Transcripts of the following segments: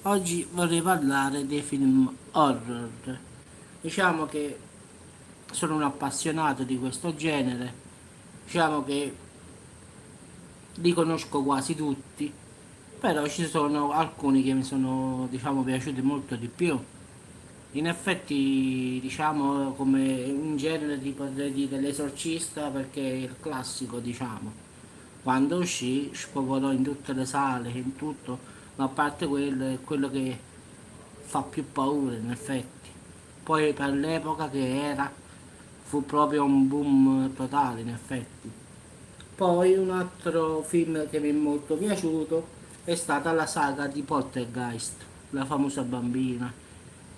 Oggi vorrei parlare dei film horror. Diciamo che sono un appassionato di questo genere, diciamo che li conosco quasi tutti, però ci sono alcuni che mi sono, piaciuti molto di più. In effetti, diciamo, come in genere ti potrei dire L'Esorcista perché è il classico, diciamo. Quando uscì spopolò in tutte le sale, in tutto, ma a parte quello è quello che fa più paura in effetti. Poi per l'epoca che era fu proprio un boom totale in effetti. Poi un altro film che mi è molto piaciuto è stata la saga di Poltergeist, la famosa bambina.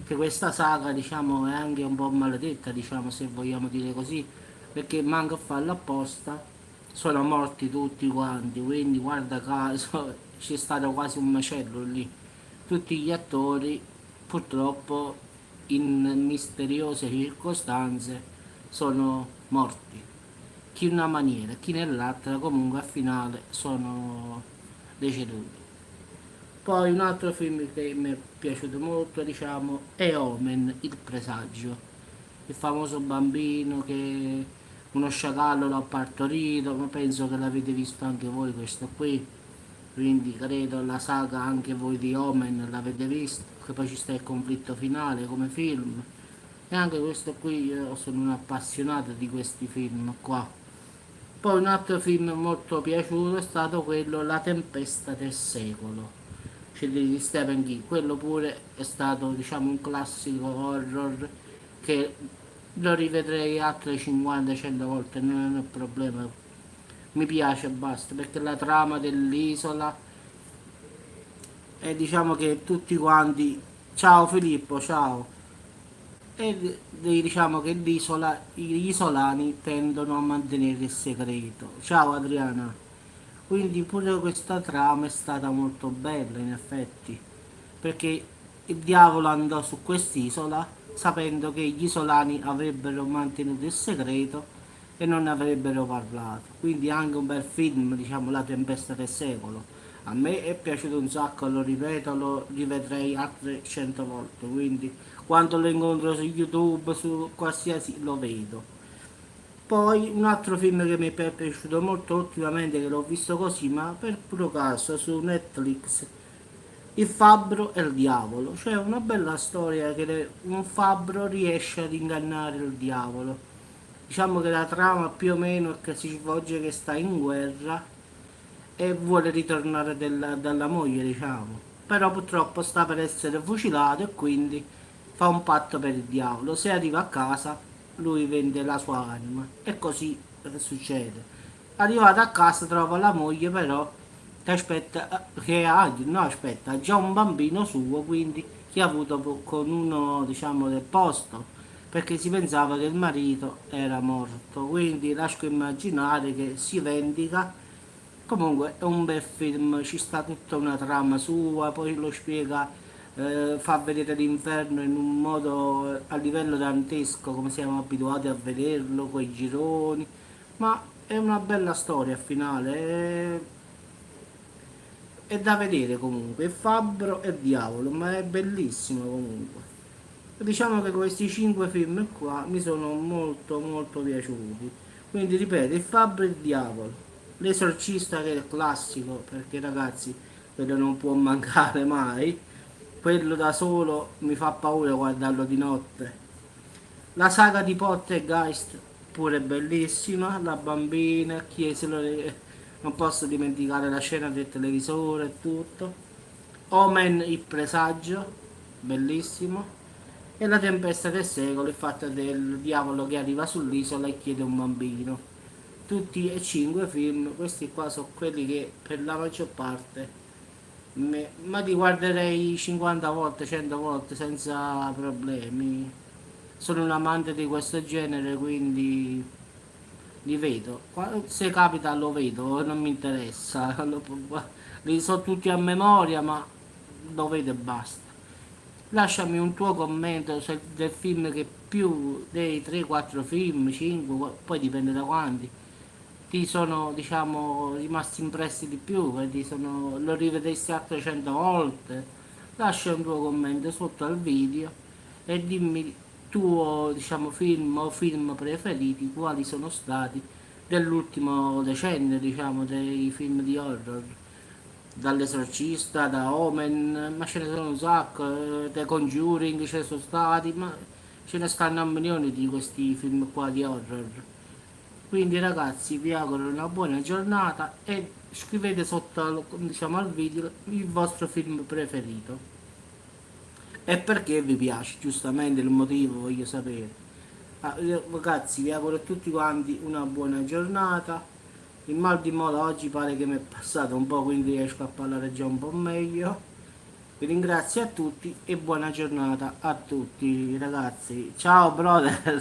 Che questa saga diciamo è anche un po' maledetta, diciamo se vogliamo dire così, perché manca a farlo apposta, sono morti tutti quanti, quindi guarda caso c'è stato quasi un macello lì. Tutti gli attori purtroppo in misteriose circostanze sono morti, chi in una maniera, chi nell'altra, comunque al finale sono deceduti. Poi un altro film che mi è piaciuto molto, diciamo, è Omen, il presagio, il famoso bambino che uno sciacallo l'ha partorito, ma penso che l'avete visto anche voi questo qui, quindi credo la saga anche voi di Omen l'avete visto, che poi ci sta il conflitto finale come film, e anche questo qui io sono un appassionato di questi film qua. Poi un altro film molto piaciuto è stato quello La tempesta del secolo, cioè di Stephen King. Quello pure è stato diciamo un classico horror che lo rivedrei altre 50-100 volte, non è un problema. Mi piace e basta, perché la trama dell'isola è diciamo che tutti quanti... Ciao Filippo, ciao. Diciamo che l'isola, gli isolani tendono a mantenere il segreto. Ciao Adriana. Quindi pure questa trama è stata molto bella in effetti, perché il diavolo andò su quest'isola sapendo che gli isolani avrebbero mantenuto il segreto e non ne avrebbero parlato. Quindi anche un bel film, diciamo, La tempesta del secolo. A me è piaciuto un sacco, lo ripeto, lo rivedrei altre 100 volte, quindi quando lo incontro su YouTube, su qualsiasi, lo vedo. Poi un altro film che mi è piaciuto molto ultimamente, che l'ho visto così, ma per puro caso, su Netflix, Il fabbro e il diavolo. Cioè una bella storia che un fabbro riesce ad ingannare il diavolo. Diciamo che la trama più o meno è che si svolge che sta in guerra e vuole ritornare dalla moglie, diciamo. Però purtroppo sta per essere fucilato e quindi fa un patto per il diavolo. Se arriva a casa, lui vende la sua anima. E così succede. Arrivato a casa trova la moglie però che aspetta, che ha, no aspetta, ha già un bambino suo, quindi che ha avuto con uno diciamo del posto, perché si pensava che il marito era morto. Quindi lascio immaginare che si vendica. Comunque è un bel film, ci sta tutta una trama sua, poi lo spiega, fa vedere l'inferno in un modo a livello dantesco, come siamo abituati a vederlo, con i gironi, ma è una bella storia al finale, è da vedere comunque, è fabbro e diavolo, ma è bellissimo comunque. Diciamo che questi 5 film qua mi sono molto molto piaciuti. Quindi ripeto, il fabbro e il diavolo, l'esorcista che è il classico, perché ragazzi, quello non può mancare mai. Quello da solo mi fa paura guardarlo di notte. La saga di Poltergeist pure bellissima, la bambina, non posso dimenticare la scena del televisore e tutto. Omen il presagio, bellissimo. E la tempesta del secolo, il fatto del diavolo che arriva sull'isola e chiede un bambino. Tutti e 5 film, questi qua sono quelli che per la maggior parte ma li guarderei 50 volte, 100 volte senza problemi. Sono un amante di questo genere, quindi li vedo. Se capita lo vedo, non mi interessa. Li so tutti a memoria, ma lo vedo e basta. Lasciami un tuo commento del film che più dei 3-4 film, 5, poi dipende da quanti, ti sono diciamo rimasti impressi di più, lo rivedresti altre 100 volte. lascia un tuo commento sotto al video e dimmi il tuo, diciamo, film o film preferiti, quali sono stati dell'ultimo decennio, diciamo, dei film di horror. Dall'Esorcista, da Omen, ma ce ne sono un sacco, The Conjuring ce ne sono stati, ma ce ne stanno a milioni di questi film qua di horror. Quindi ragazzi vi auguro una buona giornata e scrivete sotto diciamo, al video il vostro film preferito e perché vi piace, giustamente il motivo voglio sapere. Ragazzi vi auguro a tutti quanti una buona giornata. Il mal di moda oggi pare che mi è passato un po', quindi riesco a parlare già un po' meglio. Vi ringrazio a tutti e buona giornata a tutti ragazzi. Ciao brother!